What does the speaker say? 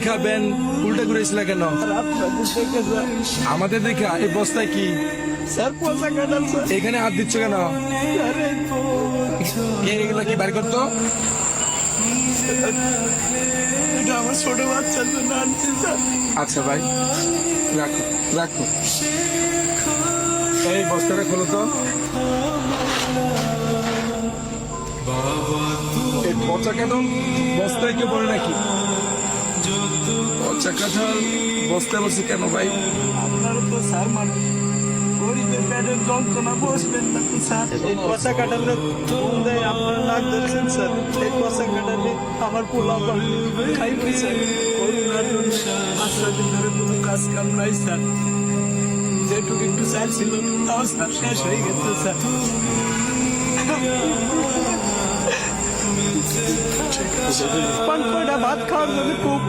খাবেন উল্টা ঘুরেছিল কেন? আমাদের দেখা এই বস্তায় কি স্যার পয়সা কাটাল স্যার। এখানে হাত দিচ্ছ কেন? কে এগুলা কি বার করতো? এটা আমার ছোট বাচ্চার জন্য আনছি স্যার। আচ্ছা ভাই, রাখো রাখো। এই বস্তাটা খোলো তো। এই পচা কাঁঠাল বস্তায় কেউ পড়ে নাকি? পচা কাঁঠাল বস্তায় বসে কেন ভাই? আপনারা তো স্যার মানুষ, গরিবের পেটের যন্ত্রণা বসবেন না তো স্যার। এই পয়সা কাটালে দেয় আপনারা নাক ধরছেন স্যার। এই পয়সা কাটালে আমার পোলা খাইবে স্যার। করোনার জন্য 5 দিন ধরে কোনো কাজ কাম নাই স্যার। যেটুকু একটু স্যার ছিল তাও স্যার শেষ হয়ে গেছে স্যার। পান কয়টা ভাত খাওয়ার জন্য খুব